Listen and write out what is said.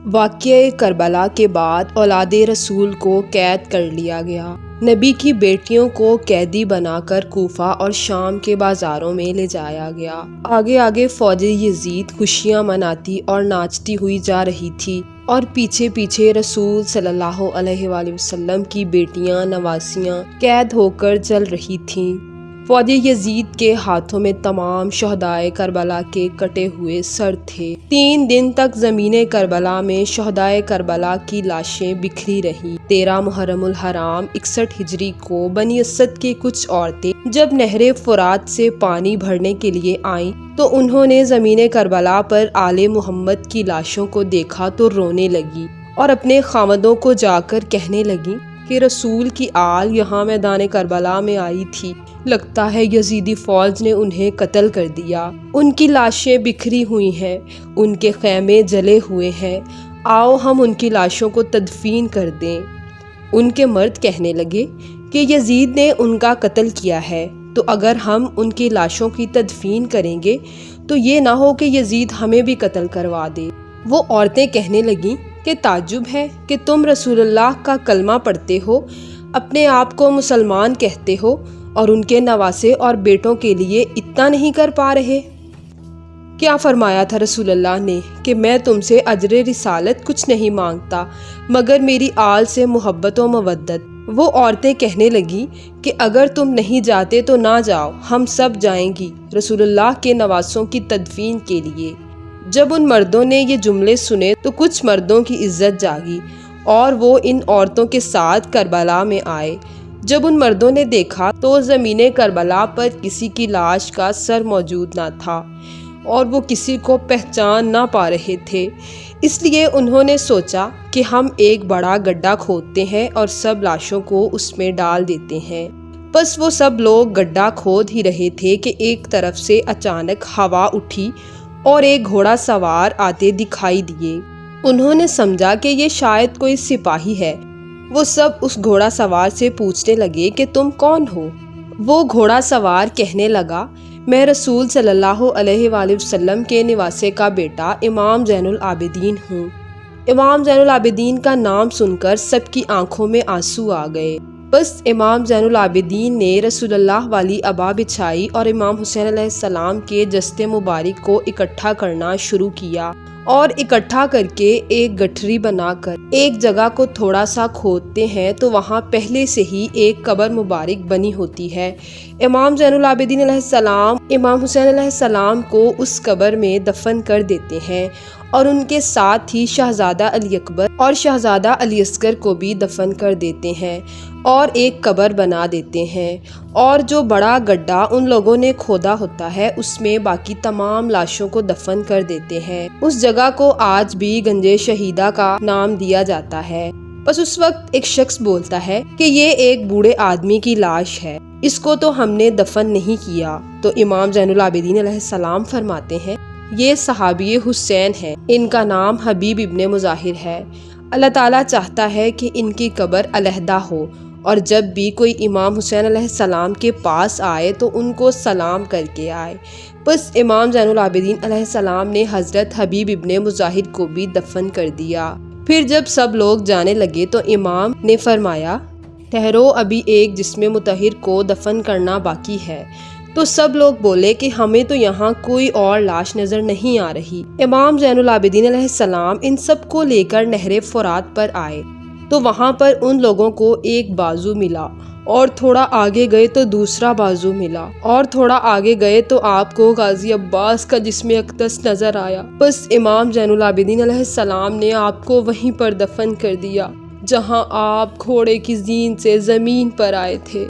واقعہ کربلا کے بعد اولاد رسول کو قید کر لیا گیا۔ نبی کی بیٹیوں کو قیدی بنا کر کوفہ اور شام کے بازاروں میں لے جایا گیا۔ آگے آگے فوج یزید خوشیاں مناتی اور ناچتی ہوئی جا رہی تھی اور پیچھے پیچھے رسول صلی اللہ علیہ وآلہ وسلم کی بیٹیاں نواسیاں قید ہو کر چل رہی تھیں۔ فوج یزید کے ہاتھوں میں تمام شہدائے کربلا کے کٹے ہوئے سر تھے۔ 3 دن تک زمین کربلا میں شہدائے کربلا کی لاشیں بکھری رہیں۔ 13 محرم الحرام 61 ہجری کو بنی اسد کی کچھ عورتیں جب نہر فرات سے پانی بھرنے کے لیے آئیں تو انہوں نے زمین کربلا پر آل محمد کی لاشوں کو دیکھا تو رونے لگی اور اپنے خاوندوں کو جا کر کہنے لگی کہ رسول کی آل یہاں میدان کربلا میں آئی تھی، لگتا ہے یزیدی فوج نے انہیں قتل کر دیا، ان کی لاشیں بکھری ہوئی ہیں، ان کے خیمے جلے ہوئے ہیں، آؤ ہم ان کی لاشوں کو تدفین کر دیں۔ ان کے مرد کہنے لگے کہ یزید نے ان کا قتل کیا ہے، تو اگر ہم ان کی لاشوں کی تدفین کریں گے تو یہ نہ ہو کہ یزید ہمیں بھی قتل کروا دے۔ وہ عورتیں کہنے لگیں کہ تعجب ہے کہ تم رسول اللہ کا کلمہ پڑھتے ہو، اپنے آپ کو مسلمان کہتے ہو اور ان کے نواسے اور بیٹوں کے لیے اتنا نہیں کر پا رہے۔ کیا فرمایا تھا رسول اللہ نے کہ میں تم سے اجر رسالت کچھ نہیں مانگتا مگر میری آل سے محبت و مودت۔ وہ عورتیں کہنے لگیں کہ اگر تم نہیں جاتے تو نہ جاؤ، ہم سب جائیں گی رسول اللہ کے نواسوں کی تدفین کے لیے۔ جب ان مردوں نے یہ جملے سنے تو کچھ مردوں کی عزت جاگی اور وہ ان عورتوں کے ساتھ کربلا میں آئے۔ جب ان مردوں نے دیکھا تو زمین کربلا پر کسی کی لاش کا سر موجود نہ تھا اور وہ کسی کو پہچان نہ پا رہے تھے، اس لیے انہوں نے سوچا کہ ہم ایک بڑا گڈھا کھودتے ہیں اور سب لاشوں کو اس میں ڈال دیتے ہیں۔ بس وہ سب لوگ گڈھا کھود ہی رہے تھے کہ ایک طرف سے اچانک ہوا اٹھی اور ایک گھوڑا سوار آتے دکھائی دیے۔ انہوں نے سمجھا کہ یہ شاید کوئی سپاہی ہے۔ وہ سب اس گھوڑا سوار سے پوچھنے لگے کہ تم کون ہو؟ وہ گھوڑا سوار کہنے لگا میں رسول صلی اللہ علیہ وآلہ وسلم کے نواسے کا بیٹا امام زین العابدین ہوں۔ امام زین العابدین کا نام سن کر سب کی آنکھوں میں آنسو آ گئے۔ بس امام زین العابدین نے رسول اللہ والی عبا بچھائی اور امام حسین علیہ السلام کے جسد مبارک کو اکٹھا کرنا شروع کیا اور اکٹھا کر کے ایک گٹھری بنا کر ایک جگہ کو تھوڑا سا کھودتے ہیں تو وہاں پہلے سے ہی ایک قبر مبارک بنی ہوتی ہے۔ امام زین العابدین علیہ السلام امام حسین علیہ السلام کو اس قبر میں دفن کر دیتے ہیں اور ان کے ساتھ ہی شہزادہ علی اکبر اور شہزادہ علی اصغر کو بھی دفن کر دیتے ہیں اور ایک قبر بنا دیتے ہیں، اور جو بڑا گڈھا ان لوگوں نے کھودا ہوتا ہے اس میں باقی تمام لاشوں کو دفن کر دیتے ہیں۔ اس جگہ کو آج بھی گنج شہیدہ کا نام دیا جاتا ہے۔ بس اس وقت ایک شخص بولتا ہے کہ یہ ایک بوڑھے آدمی کی لاش ہے، اس کو تو ہم نے دفن نہیں کیا۔ تو امام زین العابدین علیہ السلام فرماتے ہیں یہ صحابی حسین ہے، ان کا نام حبیب ابن مظاہر ہے۔ اللہ تعالیٰ چاہتا ہے کہ ان کی قبر علیحدہ ہو اور جب بھی کوئی امام حسین علیہ السلام کے پاس آئے تو ان کو سلام کر کے آئے۔ بس امام زین العابدین علیہ السلام نے حضرت حبیب ابن مظاہر کو بھی دفن کر دیا۔ پھر جب سب لوگ جانے لگے تو امام نے فرمایا ٹھہرو، ابھی ایک جسم مطہر کو دفن کرنا باقی ہے۔ تو سب لوگ بولے کہ ہمیں تو یہاں کوئی اور لاش نظر نہیں آ رہی۔ امام زین العابدین علیہ السلام ان سب کو لے کر نہر فرات پر آئے تو وہاں پر ان لوگوں کو ایک بازو ملا، اور تھوڑا آگے گئے تو دوسرا بازو ملا، اور تھوڑا آگے گئے تو آپ کو غازی عباس کا جسم اقدس نظر آیا۔ بس امام زین العابدین علیہ السلام نے آپ کو وہیں پر دفن کر دیا جہاں آپ گھوڑے کی زین سے زمین پر آئے تھے۔